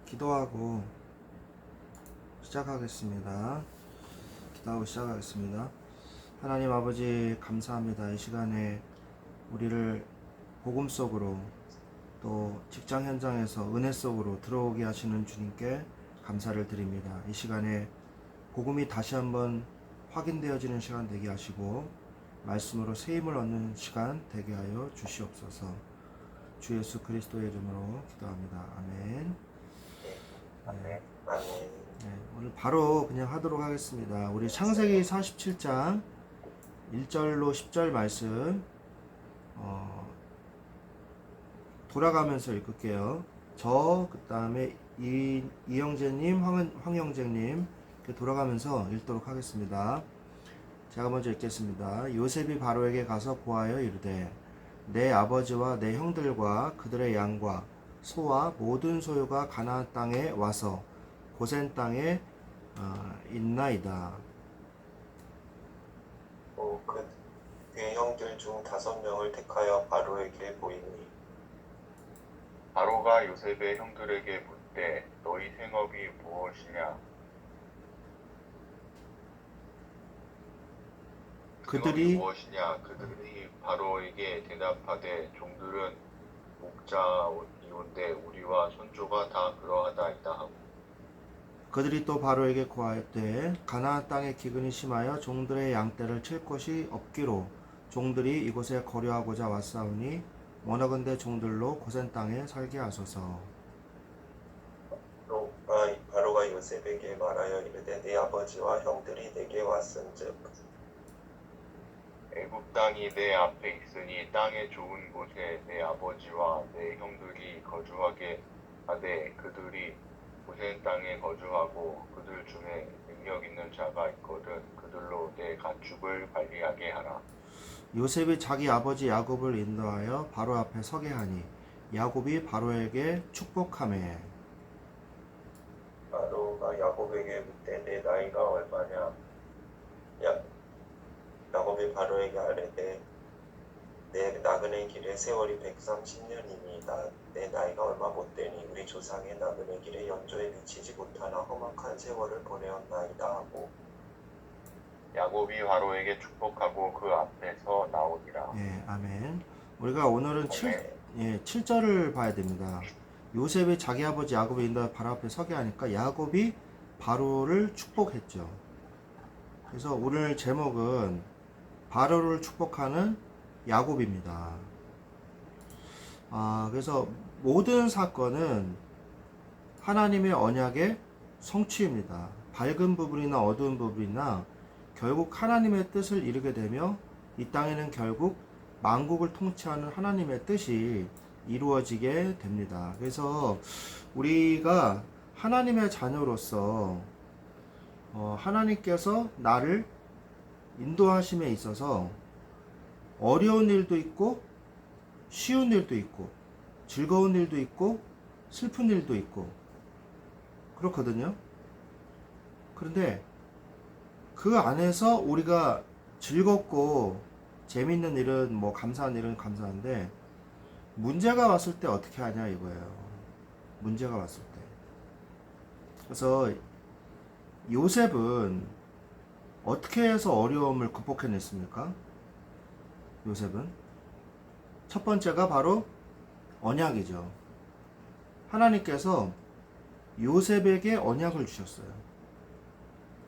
기도하고 시작하겠습니다. 기도하고 시작하겠습니다. 하나님 아버지 감사합니다. 이 시간에 우리를 복음 속으로 또 직장 현장에서 은혜 속으로 들어오게 하시는 주님께 감사를 드립니다. 이 시간에 복음이 다시 한번 확인되어지는 시간 되게 하시고 말씀으로 새 힘을 얻는 시간 되게 하여 주시옵소서. 주 예수 그리스도의 이름으로 기도합니다. 아멘. 아멘. 네, 오늘 바로 그냥 하도록 하겠습니다. 우리 창세기 47장 1절로 10절 말씀 돌아가면서 읽을게요. 그 다음에 이영재님, 황영재님 돌아가면서 읽도록 하겠습니다. 제가 먼저 읽겠습니다. 요셉이 바로에게 가서 고하여 이르되 내 아버지와 내 형들과 그들의 양과 소와 모든 소유가 가나안 땅에 와서 고센 땅에 있나이다. 그의 형들 중 5명을 택하여 바로에게 보이니 바로가 요셉의 형들에게 묻되 너희 생업이 무엇이냐? 그들이 그들이 바로에게 대답하되 종들은 목자이온데 우리와 손주가 다 그러하다이다 하고 그들이 또 바로에게 고하되 가나안 땅에 기근이 심하여 종들의 양떼를 칠 곳이 없기로 종들이 이곳에 거류하고자 왔사오니 원하건대 종들로 고센 땅에 살게 하소서. 바로가 요셉에게 말하여 이르되 내 아버지와 형들이 내게 왔은즉 애굽 땅이 내 앞에 있으니 땅의 좋은 곳에 내 아버지와 내 형들이 거주하게 하되 그들이 고센 땅에 거주하고 그들 중에 능력 있는 자가 있거든 그들로 내 가축을 관리하게 하라. 요셉이 자기 아버지 야곱을 인도하여 바로 앞에 서게 하니 야곱이 바로에게 축복하매 바로가 야곱에게 묻되 내 나이가 얼마냐? 야곱이 바로에게 아뢰되 내 나그네 길의 세월이 130년이니 내 나이가 얼마 못 되니 우리 조상의 나그네 길에 연조에 미치지 못하나 험악한 세월을 보내었나이다 하고 야곱이 바로에게 축복하고 그 앞에서 나오니라. 예, 아멘. 우리가 오늘은 7절을 봐야 됩니다. 요셉이 자기 아버지 야곱을 인도하여 바로 앞에 서게 하니까 야곱이 바로를 축복했죠. 그래서 오늘 제목은 바로를 축복하는 야곱입니다. 그래서 모든 사건은 하나님의 언약의 성취입니다. 밝은 부분이나 어두운 부분이나 결국 하나님의 뜻을 이루게 되며 이 땅에는 결국 만국을 통치하는 하나님의 뜻이 이루어지게 됩니다. 그래서 우리가 하나님의 자녀로서 하나님께서 나를 인도하심에 있어서 어려운 일도 있고 쉬운 일도 있고 즐거운 일도 있고 슬픈 일도 있고 그렇거든요. 그런데 그 안에서 우리가 즐겁고 재밌는 일은 감사한 일은 감사한데 문제가 왔을 때 어떻게 하냐 이거예요. 문제가 왔을 때. 그래서 요셉은 어떻게 해서 어려움을 극복해냈습니까? 요셉은 첫 번째가 바로 언약이죠. 하나님께서 요셉에게 언약을 주셨어요.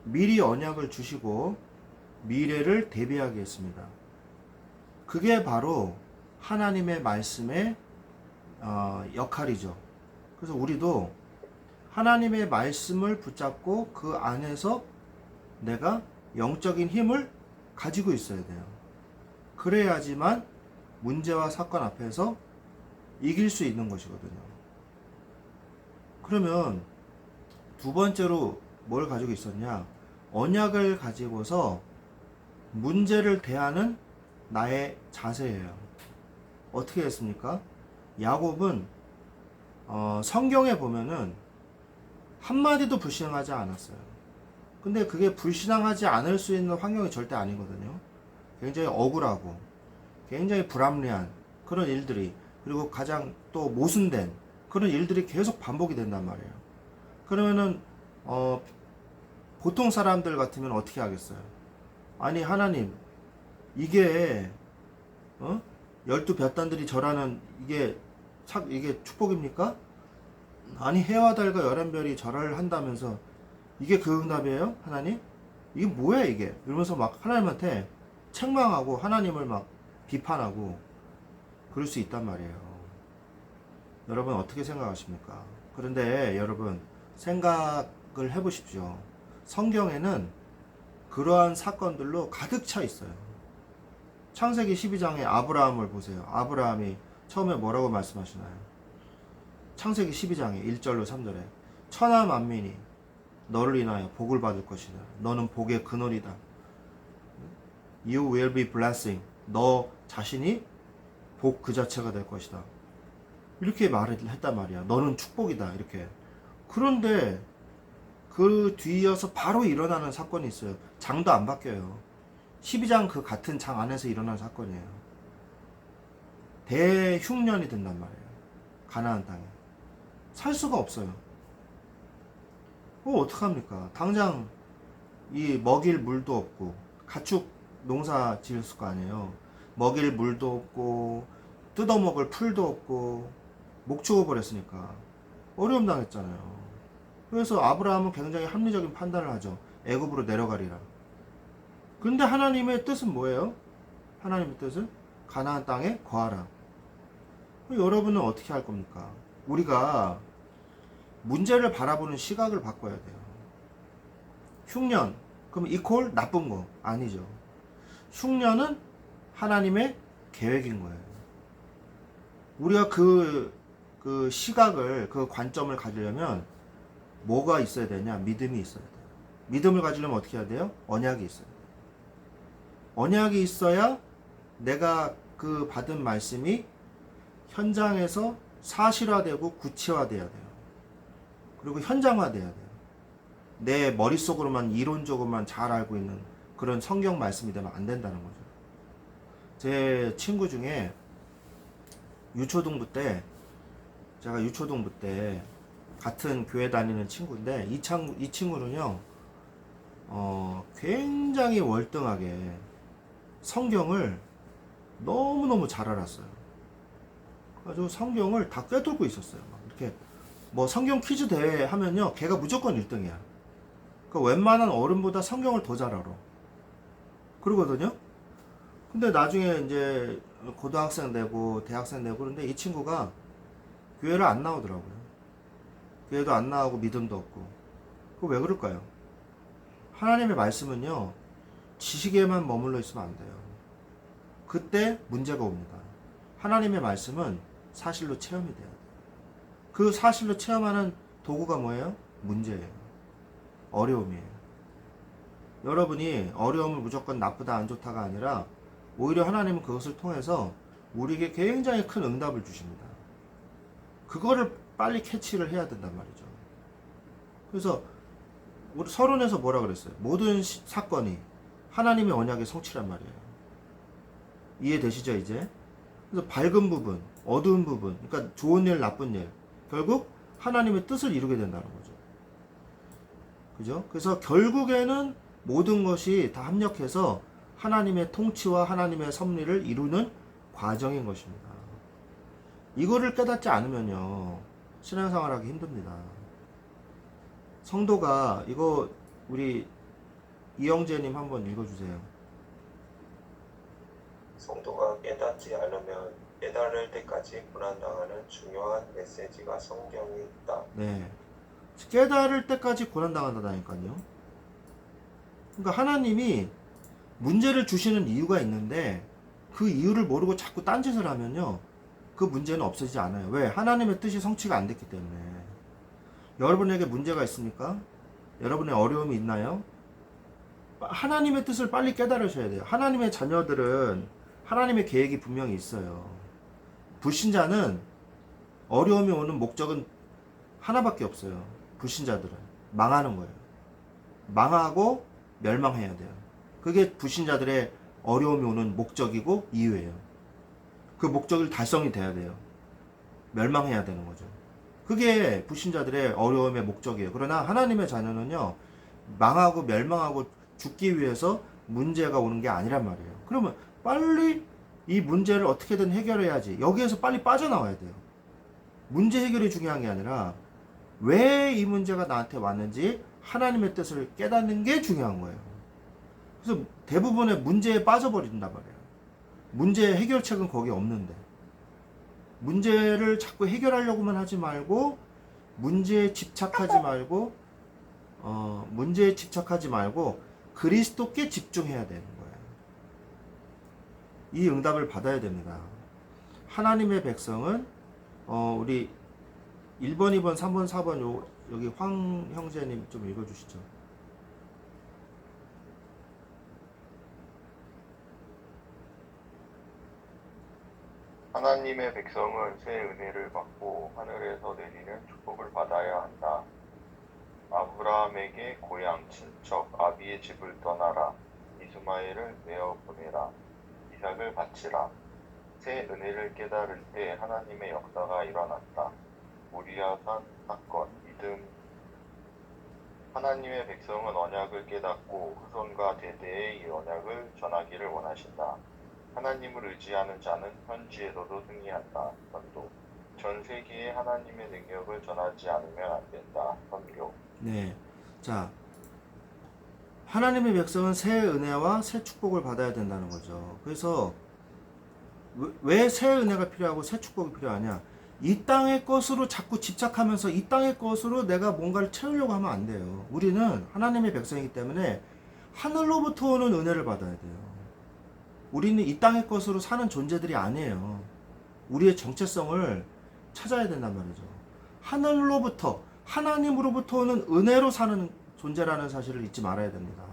미리 언약을 주시고 미래를 대비하게 했습니다. 그게 바로 하나님의 말씀의 역할이죠. 그래서 우리도 하나님의 말씀을 붙잡고 그 안에서 내가 영적인 힘을 가지고 있어야 돼요. 그래야지만 문제와 사건 앞에서 이길 수 있는 것이거든요. 그러면 두 번째로 뭘 가지고 있었냐? 언약을 가지고서 문제를 대하는 나의 자세예요. 어떻게 했습니까? 야곱은 성경에 보면은 한마디도 불신하지 않았어요. 근데 그게 불신앙하지 않을 수 있는 환경이 절대 아니거든요. 굉장히 억울하고 굉장히 불합리한 그런 일들이, 그리고 가장 또 모순된 그런 일들이 계속 반복이 된단 말이에요. 그러면은 보통 사람들 같으면 어떻게 하겠어요? 아니 하나님, 이게 12볕단들이 절하는 이게 축복입니까? 아니 해와 달과 11별이 절을 한다면서 이게 그 응답이에요? 하나님? 이게 뭐야 이게? 이러면서 막 하나님한테 책망하고 하나님을 막 비판하고 그럴 수 있단 말이에요. 여러분 어떻게 생각하십니까? 그런데 여러분 생각을 해보십시오. 성경에는 그러한 사건들로 가득 차 있어요. 창세기 12장에 아브라함을 보세요. 아브라함이 처음에 뭐라고 말씀하시나요? 창세기 12장에 1절로 3절에 천하 만민이 너를 인하여 복을 받을 것이다. 너는 복의 근원이다. You will be blessing. 너 자신이 복 그 자체가 될 것이다. 이렇게 말을 했단 말이야. 너는 축복이다. 이렇게. 그런데 그 뒤이어서 바로 일어나는 사건이 있어요. 장도 안 바뀌어요. 12장 그 같은 장 안에서 일어난 사건이에요. 대흉년이 된단 말이에요. 가나안 땅에. 살 수가 없어요. 어떡합니까? 당장 이 먹일 물도 없고 가축 농사 지었을 거 아니에요. 먹일 물도 없고 뜯어먹을 풀도 없고 목 죽어버렸으니까 어려움 당했잖아요. 그래서 아브라함은 굉장히 합리적인 판단을 하죠. 애굽으로 내려가리라. 근데 하나님의 뜻은 뭐예요? 하나님의 뜻은 가나안 땅에 거하라. 여러분은 어떻게 할 겁니까? 우리가 문제를 바라보는 시각을 바꿔야 돼요. 흉년, 그럼 이퀄 나쁜 거 아니죠. 흉년은 하나님의 계획인 거예요. 우리가 그 시각을, 그 관점을 가지려면 뭐가 있어야 되냐? 믿음이 있어야 돼요. 믿음을 가지려면 어떻게 해야 돼요? 언약이 있어야 돼요. 언약이 있어야 내가 그 받은 말씀이 현장에서 사실화되고 구체화돼야 돼요. 그리고 현장화돼야 돼요. 내 머릿속으로만 이론적으로만 잘 알고 있는 그런 성경 말씀이 되면 안 된다는 거죠. 제 친구 중에 제가 유초동부 때 같은 교회 다니는 친구인데 이 친구는요 굉장히 월등하게 성경을 너무너무 잘 알았어요. 아주 성경을 다 꿰뚫고 있었어요. 막 이렇게 뭐 성경 퀴즈 대회 하면요 걔가 무조건 1등이야. 그러니까 웬만한 어른보다 성경을 더 잘 알아. 그러거든요. 근데 나중에 이제 고등학생 되고 대학생 되고 그런데 이 친구가 교회를 안 나오더라고요. 교회도 안 나오고 믿음도 없고. 그거 왜 그럴까요? 하나님의 말씀은요 지식에만 머물러 있으면 안 돼요. 그때 문제가 옵니다. 하나님의 말씀은 사실로 체험이 돼야 돼요. 그 사실로 체험하는 도구가 뭐예요? 문제예요. 어려움이에요. 여러분이 어려움을 무조건 나쁘다 안 좋다가 아니라 오히려 하나님은 그것을 통해서 우리에게 굉장히 큰 응답을 주십니다. 그거를 빨리 캐치를 해야 된단 말이죠. 그래서 우리 서론에서 뭐라 그랬어요? 모든 사건이 하나님의 언약의 성취란 말이에요. 이해되시죠 이제? 그래서 밝은 부분, 어두운 부분, 그러니까 좋은 일, 나쁜 일, 결국 하나님의 뜻을 이루게 된다는 거죠. 그죠? 그래서 결국에는 모든 것이 다 합력해서 하나님의 통치와 하나님의 섭리를 이루는 과정인 것입니다. 이거를 깨닫지 않으면요 신앙생활하기 힘듭니다. 성도가 이거 우리 이영재님 한번 읽어주세요. 성도가 깨닫지 않으면 깨달을 때까지 고난당하는 중요한 메시지가 성경에 있다. 네, 깨달을 때까지 고난당한다니까요. 그러니까 하나님이 문제를 주시는 이유가 있는데 그 이유를 모르고 자꾸 딴짓을 하면요 그 문제는 없어지지 않아요. 왜? 하나님의 뜻이 성취가 안 됐기 때문에. 여러분에게 문제가 있습니까? 여러분의 어려움이 있나요? 하나님의 뜻을 빨리 깨달으셔야 돼요. 하나님의 자녀들은 하나님의 계획이 분명히 있어요. 불신자는 어려움이 오는 목적은 하나밖에 없어요. 불신자들은 망하는 거예요. 망하고 멸망해야 돼요. 그게 불신자들의 어려움이 오는 목적이고 이유예요. 그 목적을 달성이 돼야 돼요. 멸망해야 되는 거죠. 그게 불신자들의 어려움의 목적이에요. 그러나 하나님의 자녀는요, 망하고 멸망하고 죽기 위해서 문제가 오는 게 아니란 말이에요. 그러면 빨리 이 문제를 어떻게든 해결해야지. 여기에서 빨리 빠져나와야 돼요. 문제 해결이 중요한 게 아니라 왜 이 문제가 나한테 왔는지 하나님의 뜻을 깨닫는 게 중요한 거예요. 그래서 대부분의 문제에 빠져버린단 말이에요. 문제 해결책은 거기 없는데. 문제를 자꾸 해결하려고만 하지 말고 문제에 집착하지 말고 그리스도께 집중해야 되는 거예요. 이 응답을 받아야 됩니다. 하나님의 백성은 우리 1번, 2번, 3번, 4번 여기 황 형제님 좀 읽어주시죠. 하나님의 백성은 새 은혜를 받고 하늘에서 내리는 축복을 받아야 한다. 아브라함에게 고향, 친척, 아비의 집을 떠나라. 이스마엘을 내어 보내라. 이삭을 바치라. 새 은혜를 깨달을 때 하나님의 역사가 일어났다. 모리아산 사건, 믿음. 하나님의 백성은 언약을 깨닫고 후손과 대대에 이 언약을 전하기를 원하신다. 하나님을 의지하는 자는 현지에서도 승리한다. 선도. 전 세계에 하나님의 능력을 전하지 않으면 안 된다. 선교. 네. 자, 하나님의 백성은 새 은혜와 새 축복을 받아야 된다는 거죠. 그래서 왜 새 은혜가 필요하고 새 축복이 필요하냐? 이 땅의 것으로 자꾸 집착하면서 이 땅의 것으로 내가 뭔가를 채우려고 하면 안 돼요. 우리는 하나님의 백성이기 때문에 하늘로부터 오는 은혜를 받아야 돼요. 우리는 이 땅의 것으로 사는 존재들이 아니에요. 우리의 정체성을 찾아야 된단 말이죠. 하늘로부터, 하나님으로부터 오는 은혜로 사는 존재라는 사실을 잊지 말아야 됩니다.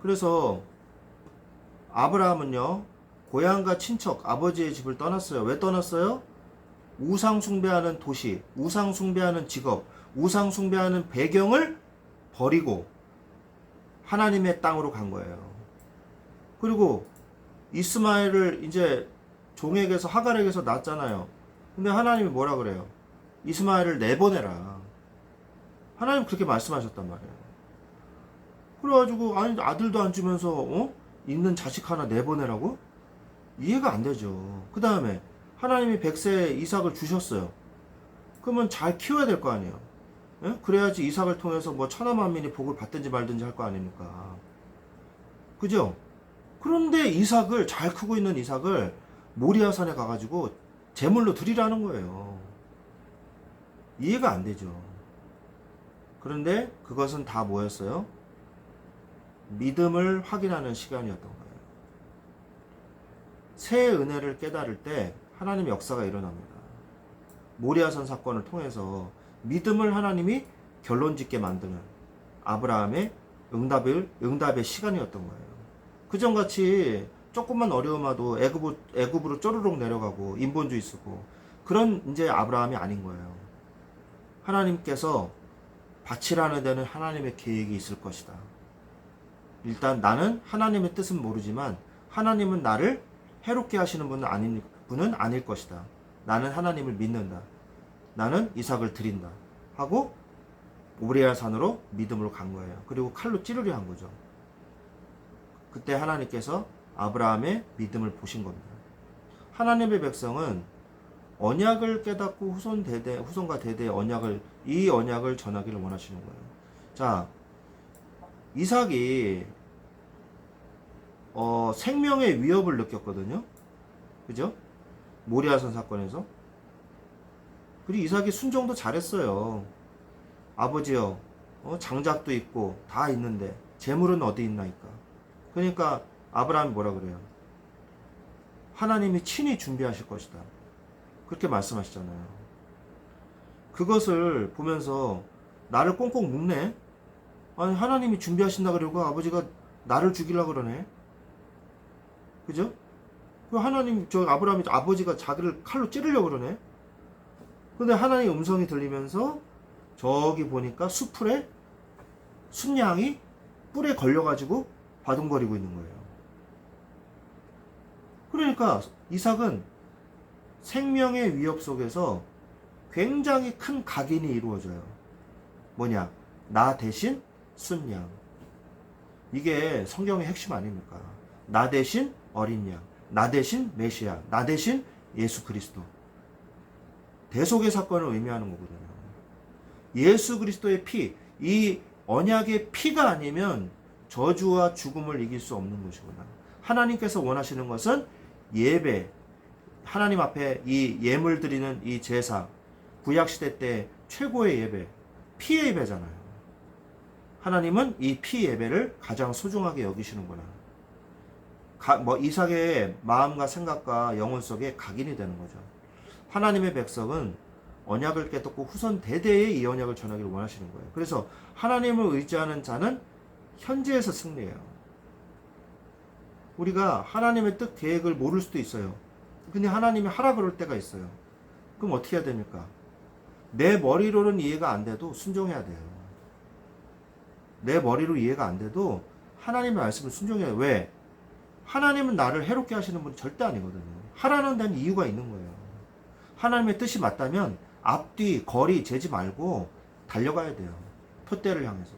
그래서 아브라함은요, 고향과 친척, 아버지의 집을 떠났어요. 왜 떠났어요? 우상 숭배하는 도시, 우상 숭배하는 직업, 우상 숭배하는 배경을 버리고 하나님의 땅으로 간 거예요. 그리고 이스마엘을 이제 종에게서 하갈에게서 낳았잖아요. 근데 하나님이 뭐라 그래요? 이스마엘을 내보내라. 하나님 그렇게 말씀하셨단 말이에요. 그래가지고 아니 아들도 안 주면서 있는 자식 하나 내보내라고? 이해가 안 되죠. 그 다음에 하나님이 100세 이삭을 주셨어요. 그러면 잘 키워야 될 거 아니에요. 예? 그래야지 이삭을 통해서 뭐 천하만민이 복을 받든지 말든지 할 거 아닙니까? 그죠? 그런데 이삭을 잘 크고 있는 이삭을 모리아산에 가가지고 제물로 드리라는 거예요. 이해가 안 되죠. 그런데 그것은 다 뭐였어요? 믿음을 확인하는 시간이었던 거예요. 새 은혜를 깨달을 때 하나님의 역사가 일어납니다. 모리아산 사건을 통해서 믿음을 하나님이 결론짓게 만드는 아브라함의 응답의 시간이었던 거예요. 그전같이 조금만 어려움 와도 애굽으로 쪼르륵 내려가고 인본주의 쓰고 그런 이제 아브라함이 아닌 거예요. 하나님께서 바치라는 데는 하나님의 계획이 있을 것이다. 일단 나는 하나님의 뜻은 모르지만 하나님은 나를 해롭게 하시는 분은 아닐 것이다. 나는 하나님을 믿는다. 나는 이삭을 드린다. 하고 모리아 산으로 믿음으로 간 거예요. 그리고 칼로 찌르려 한 거죠. 그때 하나님께서 아브라함의 믿음을 보신 겁니다. 하나님의 백성은 언약을 깨닫고 후손과 대대의 이 언약을 전하기를 원하시는 거예요. 자, 이삭이 생명의 위협을 느꼈거든요. 그죠? 모리아산 사건에서. 그리고 이삭이 순종도 잘했어요. 아버지요, 장작도 있고 다 있는데 재물은 어디 있나이까. 그러니까 아브라함이 뭐라 그래요? 하나님이 친히 준비하실 것이다. 그렇게 말씀하시잖아요. 그것을 보면서 나를 꽁꽁 묶네? 아니 하나님이 준비하신다 그러고 아버지가 나를 죽이려고 그러네? 그죠? 그 아브라함이 아버지가 자기를 칼로 찌르려고 그러네? 근데 하나님의 음성이 들리면서 저기 보니까 수풀에 순양이 뿔에 걸려가지고 바둥거리고 있는 거예요. 그러니까 이삭은 생명의 위협 속에서 굉장히 큰 각인이 이루어져요. 뭐냐? 나 대신 순양. 이게 성경의 핵심 아닙니까? 나 대신 어린 양, 나 대신 메시아, 나 대신 예수 그리스도. 대속의 사건을 의미하는 거거든요. 예수 그리스도의 피, 이 언약의 피가 아니면 저주와 죽음을 이길 수 없는 것이구나. 하나님께서 원하시는 것은 예배, 하나님 앞에 이 예물 드리는 이 제사, 구약시대 때 최고의 예배, 피의 예배잖아요. 하나님은 이 피 예배를 가장 소중하게 여기시는구나. 이삭의 마음과 생각과 영혼 속에 각인이 되는 거죠. 하나님의 백성은 언약을 깨닫고 후손 대대에 이 언약을 전하기를 원하시는 거예요. 그래서 하나님을 의지하는 자는 현재에서 승리해요. 우리가 하나님의 뜻 계획을 모를 수도 있어요. 근데 하나님이 하라 그럴 때가 있어요. 그럼 어떻게 해야 됩니까? 내 머리로는 이해가 안 돼도 순종해야 돼요. 내 머리로 이해가 안 돼도 하나님의 말씀을 순종해야 돼요. 왜? 하나님은 나를 해롭게 하시는 분이 절대 아니거든요. 하라는 데는 이유가 있는 거예요. 하나님의 뜻이 맞다면 앞뒤 거리 재지 말고 달려가야 돼요. 표대를 향해서.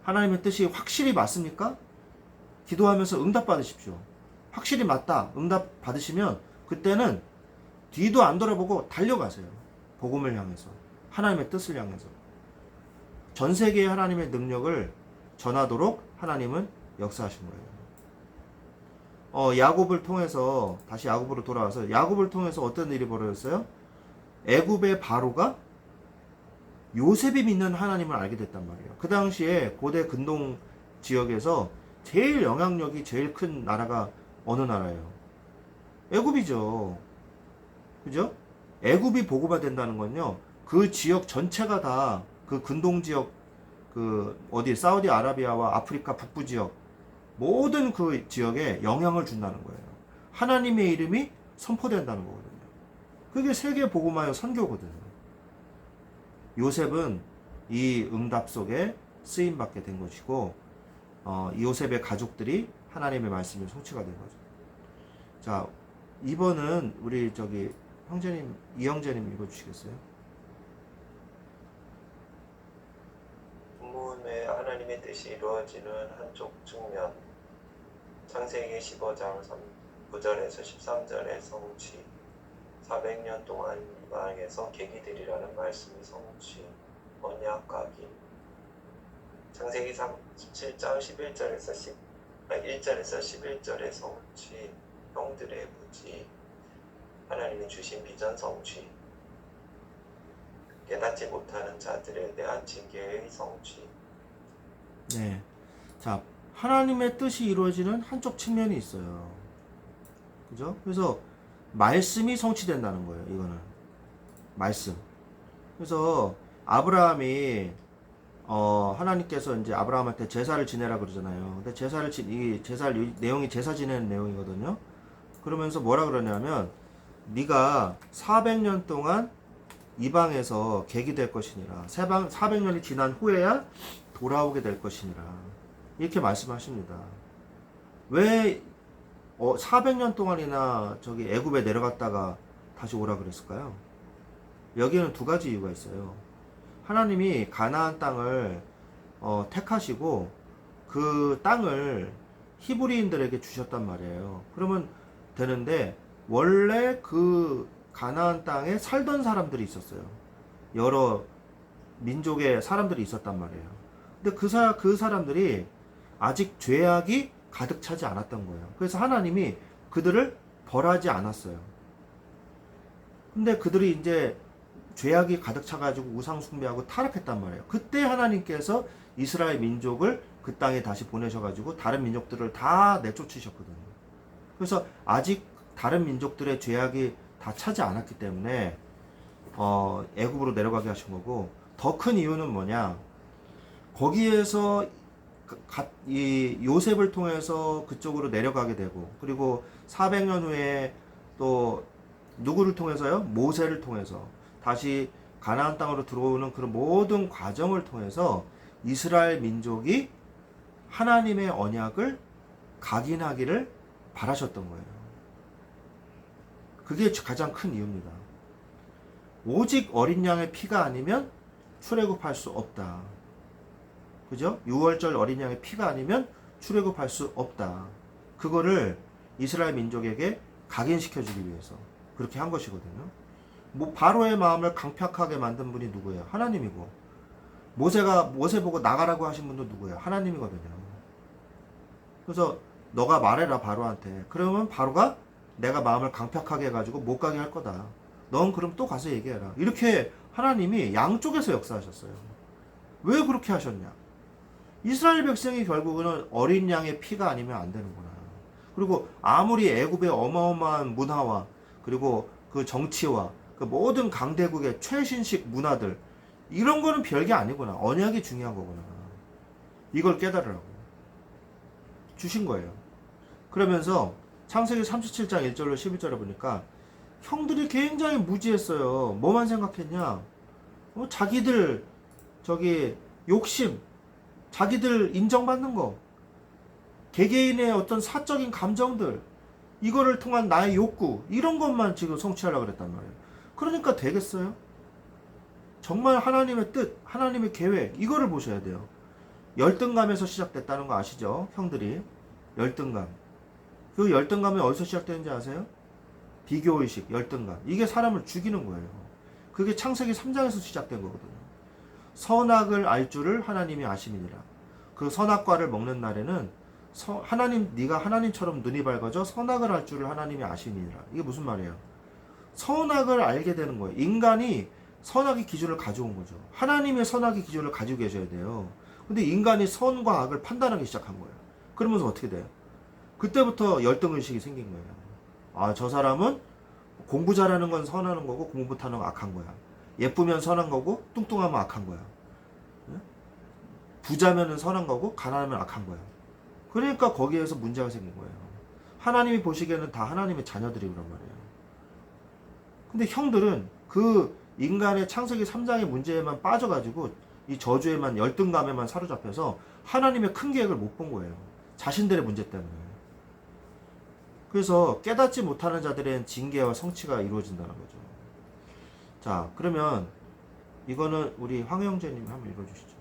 하나님의 뜻이 확실히 맞습니까? 기도하면서 응답 받으십시오. 확실히 맞다, 응답 받으시면 그때는 뒤도 안 돌아보고 달려가세요. 복음을 향해서, 하나님의 뜻을 향해서. 전 세계에 하나님의 능력을 전하도록 하나님은 역사하신 거예요. 야곱을 통해서, 다시 야곱으로 돌아와서 야곱을 통해서 어떤 일이 벌어졌어요? 애굽의 바로가 요셉이 믿는 하나님을 알게 됐단 말이에요. 그 당시에 고대 근동 지역에서 제일 영향력이 제일 큰 나라가 어느 나라예요? 애굽이죠. 그죠? 애굽이 보고가 된다는 건요, 그 지역 전체가 다 그 근동 지역, 사우디아라비아와 아프리카 북부 지역 모든 그 지역에 영향을 준다는 거예요. 하나님의 이름이 선포된다는 거거든요. 그게 세계 복음화의 선교거든요. 요셉은 이 응답 속에 쓰임 받게 된 것이고, 요셉의 가족들이 하나님의 말씀에 성취가 된 거죠. 자, 2번은 우리 형제님, 이형제님 읽어주시겠어요? 본문에 하나님의 뜻이 이루어지는 한쪽 측면, 창세기 15장 9절에서 13절의 성취, 400년 동안 이방에서 계기들이라는 말씀이 성취, 언약 각인, 창세기 17장 1절에서 11절의 성취, 형들의 부지, 하나님이 주신 비전 성취, 깨닫지 못하는 자들에 대한 징계의 성취. 네. 자, 하나님의 뜻이 이루어지는 한쪽 측면이 있어요. 그죠? 그래서 말씀이 성취된다는 거예요. 이거는 말씀. 그래서 아브라함이 하나님께서 이제 아브라함한테 제사를 지내라 그러잖아요. 근데 이 내용이 제사 지내는 내용이거든요. 그러면서 뭐라 그러냐면, 네가 400년 동안 이방에서 객이 것이니라. 400년이 지난 후에야 돌아오게 될 것이니라. 이렇게 말씀하십니다. 왜 400년 동안이나 애굽에 내려갔다가 다시 오라 그랬을까요? 여기에는 두 가지 이유가 있어요. 하나님이 가나안 땅을 택하시고 그 땅을 히브리인들에게 주셨단 말이에요. 그러면 되는데, 원래 그 가나안 땅에 살던 사람들이 있었어요. 여러 민족의 사람들이 있었단 말이에요. 근데 그 사람들이 아직 죄악이 가득 차지 않았던 거예요. 그래서 하나님이 그들을 벌하지 않았어요. 근데 그들이 이제 죄악이 가득 차가지고 우상 숭배하고 타락했단 말이에요. 그때 하나님께서 이스라엘 민족을 그 땅에 다시 보내셔가지고 다른 민족들을 다 내쫓으셨거든요. 그래서 아직 다른 민족들의 죄악이 다 차지 않았기 때문에 애굽으로 내려가게 하신 거고, 더 큰 이유는 뭐냐, 거기에서 이 요셉을 통해서 그쪽으로 내려가게 되고, 그리고 400년 후에 또 누구를 통해서요? 모세를 통해서 다시 가나안 땅으로 들어오는 그런 모든 과정을 통해서 이스라엘 민족이 하나님의 언약을 각인하기를 바라셨던 거예요. 그게 가장 큰 이유입니다. 오직 어린 양의 피가 아니면 출애굽할 수 없다. 그죠? 6월절 어린 양의 피가 아니면 출애굽할 수 없다. 그거를 이스라엘 민족에게 각인시켜주기 위해서 그렇게 한 것이거든요. 뭐 바로의 마음을 강팍하게 만든 분이 누구예요? 하나님이고, 모세 보고 나가라고 하신 분도 누구예요? 하나님이거든요. 그래서 너가 말해라 바로한테. 그러면 바로가 내가 마음을 강팍하게 해가지고 못 가게 할 거다. 넌 그럼 또 가서 얘기해라. 이렇게 하나님이 양쪽에서 역사하셨어요. 왜 그렇게 하셨냐? 이스라엘 백성이 결국은 어린 양의 피가 아니면 안 되는구나. 그리고 아무리 애굽의 어마어마한 문화와 그리고 그 정치와 그 모든 강대국의 최신식 문화들, 이런 거는 별게 아니구나. 언약이 중요한 거구나. 이걸 깨달으라고 주신 거예요. 그러면서 창세기 37장 1절로 11절에 보니까 형들이 굉장히 무지했어요. 뭐만 생각했냐? 자기들 욕심, 자기들 인정받는 거, 개개인의 어떤 사적인 감정들, 이거를 통한 나의 욕구, 이런 것만 지금 성취하려고 그랬단 말이에요. 그러니까 되겠어요? 정말 하나님의 뜻, 하나님의 계획, 이거를 보셔야 돼요. 열등감에서 시작됐다는 거 아시죠? 형들이. 열등감. 그 열등감이 어디서 시작되는지 아세요? 비교의식, 열등감. 이게 사람을 죽이는 거예요. 그게 창세기 3장에서 시작된 거거든요. 선악을 알 줄을 하나님이 아심이니라. 그 선악과를 먹는 날에는 네가 하나님처럼 눈이 밝아져 선악을 알 줄을 하나님이 아심이니라. 이게 무슨 말이에요? 선악을 알게 되는 거예요. 인간이 선악의 기준을 가져온 거죠. 하나님의 선악의 기준을 가지고 계셔야 돼요. 근데 인간이 선과 악을 판단하기 시작한 거예요. 그러면서 어떻게 돼요? 그때부터 열등의식이 생긴 거예요. 아, 저 사람은 공부 잘하는 건 선하는 거고 공부 못하는 건 악한 거야. 예쁘면 선한 거고 뚱뚱하면 악한 거야. 부자면은 선한 거고 가난하면 악한 거야. 그러니까 거기에서 문제가 생긴 거예요. 하나님이 보시기에는 다 하나님의 자녀들이란 말이에요. 근데 형들은 그 인간의 창세기 3장의 문제에만 빠져가지고 이 저주에만, 열등감에만 사로잡혀서 하나님의 큰 계획을 못 본 거예요. 자신들의 문제 때문에. 그래서 깨닫지 못하는 자들의 징계와 성취가 이루어진다는 거죠. 자, 그러면 이거는 우리 황영재님 한번 읽어주시죠.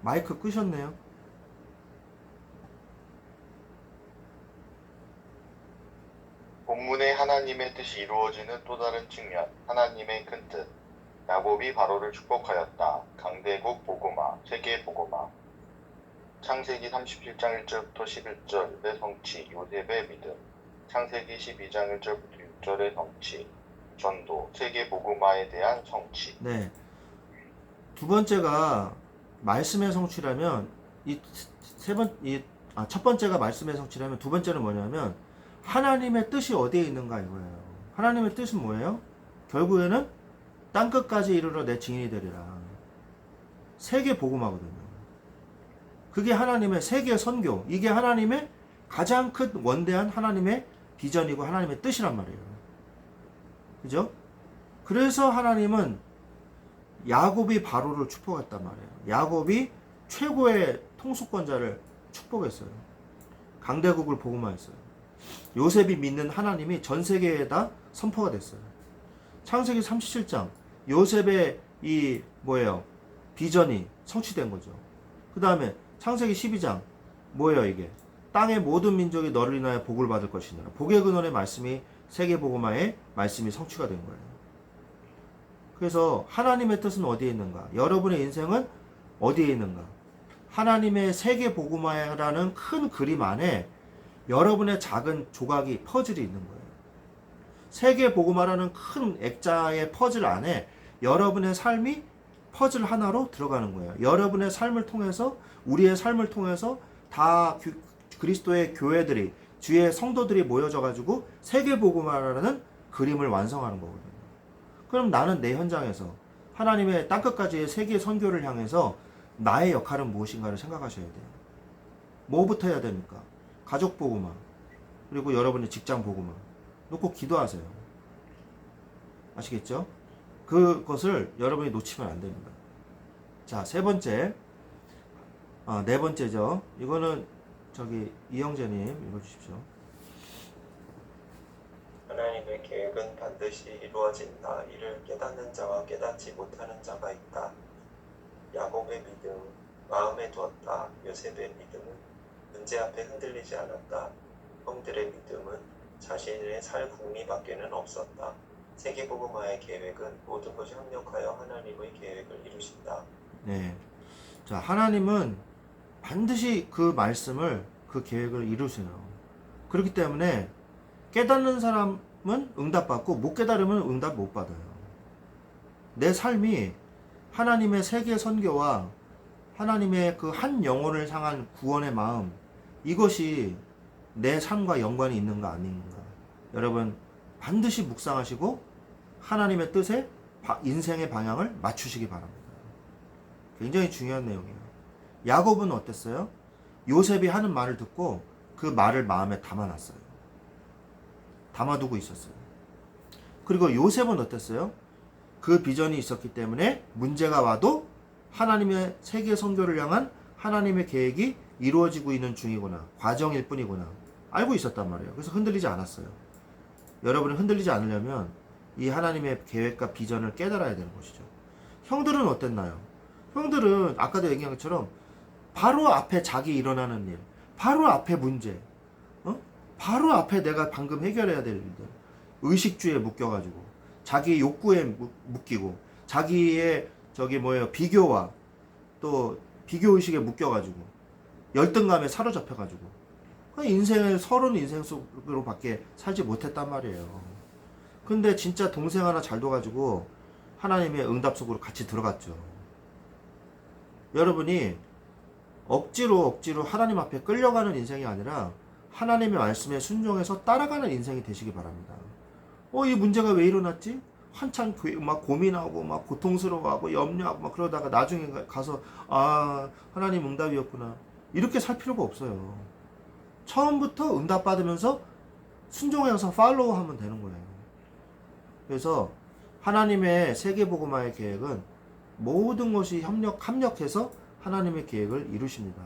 마이크 끄셨네요. 본문의 하나님의 뜻이 이루어지는 또 다른 측면, 하나님의 큰 뜻. 야곱이 바로를 축복하였다. 강대국 보고마, 세계 보고마. 창세기 37장 1절부터 11절의 성취, 요셉의 믿음. 창세기 12장 1절부터 6절의 성취, 전도, 세계 보고마에 대한 성취. 네. 두 번째가 말씀의 성취라면 첫 번째가 말씀의 성취라면 두 번째는 뭐냐면 하나님의 뜻이 어디에 있는가 이거예요. 하나님의 뜻은 뭐예요? 결국에는 땅끝까지 이르러 내 증인이 되리라. 세계 복음화거든요. 그게 하나님의 세계 선교. 이게 하나님의 가장 큰 원대한 하나님의 비전이고 하나님의 뜻이란 말이에요. 그죠? 그래서 하나님은 야곱이 바로를 축복했단 말이에요. 야곱이 최고의 통수권자를 축복했어요. 강대국을 복음화했어요. 요셉이 믿는 하나님이 전 세계에다 선포가 됐어요. 창세기 37장 요셉의 비전이 성취된 거죠. 그 다음에 창세기 12장 뭐예요 이게? 땅의 모든 민족이 너를 인하여 복을 받을 것이니라. 복의 근원의 말씀이 세계 복음화의 말씀이 성취가 된 거예요. 그래서 하나님의 뜻은 어디에 있는가? 여러분의 인생은 어디에 있는가? 하나님의 세계 복음화라는 큰 그림 안에 여러분의 작은 조각이 퍼즐이 있는 거예요. 세계 복음화라는 큰 액자의 퍼즐 안에 여러분의 삶이 퍼즐 하나로 들어가는 거예요. 여러분의 삶을 통해서, 우리의 삶을 통해서 다 그리스도의 교회들이, 주의 성도들이 모여져 가지고 세계 복음화라는 그림을 완성하는 거거든요. 그럼 나는 내 현장에서 하나님의 땅끝까지의 세계 선교를 향해서 나의 역할은 무엇인가를 생각하셔야 돼요. 뭐부터 해야 됩니까? 가족 복음화, 그리고 여러분의 직장 복음화 놓고 기도하세요. 아시겠죠? 그것을 여러분이 놓치면 안 됩니다. 자, 네 번째죠. 이거는 저기 이영재님 읽어주십시오. 하나님의 계획은 반드시 이루어진다. 이를 깨닫는 자와 깨닫지 못하는 자가 있다. 야곱의 믿음 마음에 두었다. 요셉의 믿음은 문제 앞에 흔들리지 않았다. 형들의 믿음은 자신의 살 궁리밖에는 없었다. 세계복음화의 계획은 모든 것이 협력하여 하나님의 계획을 이루신다. 네. 자, 하나님은 반드시 그 말씀을, 그 계획을 이루세요. 그렇기 때문에 깨닫는 사람은 응답받고 못 깨달으면 응답 못 받아요. 내 삶이 하나님의 세계 선교와 하나님의 그 한 영혼을 향한 구원의 마음, 이것이 내 삶과 연관이 있는가 아닌가. 여러분 반드시 묵상하시고 하나님의 뜻에 인생의 방향을 맞추시기 바랍니다. 굉장히 중요한 내용이에요. 야곱은 어땠어요? 요셉이 하는 말을 듣고 그 말을 마음에 담아놨어요. 담아두고 있었어요. 그리고 요셉은 어땠어요? 그 비전이 있었기 때문에 문제가 와도 하나님의 세계 선교를 향한 하나님의 계획이 이루어지고 있는 중이구나, 과정일 뿐이구나 알고 있었단 말이에요. 그래서 흔들리지 않았어요. 여러분이 흔들리지 않으려면 이 하나님의 계획과 비전을 깨달아야 되는 것이죠. 형들은 어땠나요? 형들은 아까도 얘기한 것처럼 바로 앞에 자기 일어나는 일, 바로 앞에 문제, 바로 앞에 내가 방금 해결해야 될 일들, 의식주에 묶여가지고 자기 욕구에 묶이고 자기의 비교와 또 비교의식에 묶여가지고 열등감에 사로잡혀가지고 인생을 서로는 인생 속으로 밖에 살지 못했단 말이에요. 근데 진짜 동생 하나 잘 둬가지고 하나님의 응답 속으로 같이 들어갔죠. 여러분이 억지로 하나님 앞에 끌려가는 인생이 아니라 하나님의 말씀에 순종해서 따라가는 인생이 되시기 바랍니다. 이 문제가 왜 일어났지? 한참 막 고민하고 막 고통스러워하고 염려하고 막 그러다가 나중에 가서 하나님 응답이었구나 이렇게 살 필요가 없어요. 처음부터 응답 받으면서 순종해서 팔로우 하면 되는 거예요. 그래서 하나님의 세계복음화의 계획은 모든 것이 합력해서 하나님의 계획을 이루십니다.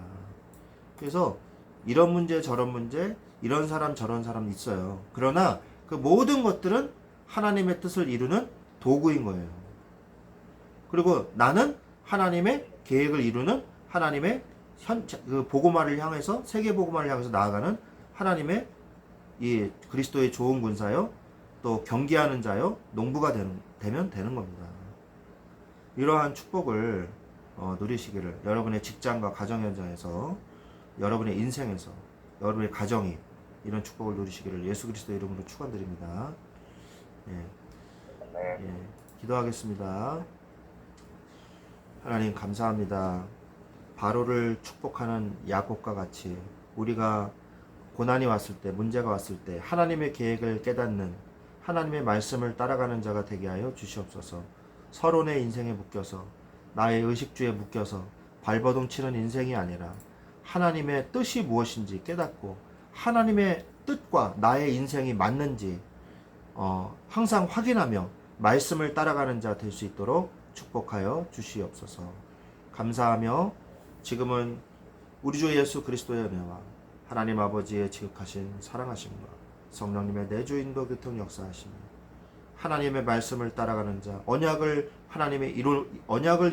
그래서 이런 문제 저런 문제 이런 사람 저런 사람 있어요. 그러나 그 모든 것들은 하나님의 뜻을 이루는 도구인 거예요. 그리고 나는 하나님의 계획을 이루는 하나님의 그 복음화를 향해서 세계 복음화를 향해서 나아가는 하나님의 이 그리스도의 좋은 군사요 또 경계하는 자요 농부가 되면 되는 겁니다. 이러한 축복을 누리시기를 여러분의 직장과 가정 현장에서 여러분의 인생에서 여러분의 가정이 이런 축복을 누리시기를 예수 그리스도 이름으로 축원드립니다. 기도하겠습니다. 하나님 감사합니다. 바로를 축복하는 야곱과 같이 우리가 고난이 왔을 때, 문제가 왔을 때 하나님의 계획을 깨닫는 하나님의 말씀을 따라가는 자가 되게 하여 주시옵소서. 서론의 인생에 묶여서 나의 의식주에 묶여서 발버둥 치는 인생이 아니라 하나님의 뜻이 무엇인지 깨닫고 하나님의 뜻과 나의 인생이 맞는지 항상 확인하며 말씀을 따라가는 자 될 수 있도록 축복하여 주시옵소서. 감사하며 지금은 우리 주 예수 그리스도의 은혜와 하나님 아버지의 지극하신 사랑하심과 성령님의 내주 인도 교통 역사하심이 하나님의 말씀을 따라가는 자 언약을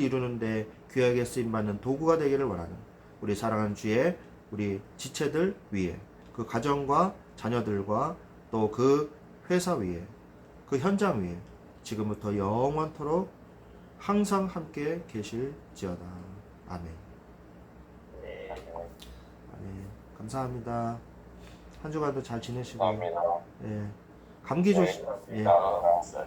이루는데 귀하게 쓰임받는 도구가 되기를 원하는 우리 사랑하는 주의 우리 지체들 위에 그 가정과 자녀들과 또 그 회사 위에 그 현장 위에 지금부터 영원토록 항상 함께 계실지어다. 아멘. 아멘. 감사합니다. 한 주간도 잘 지내시고 감사합니다. 감기 조심. 감사합니다.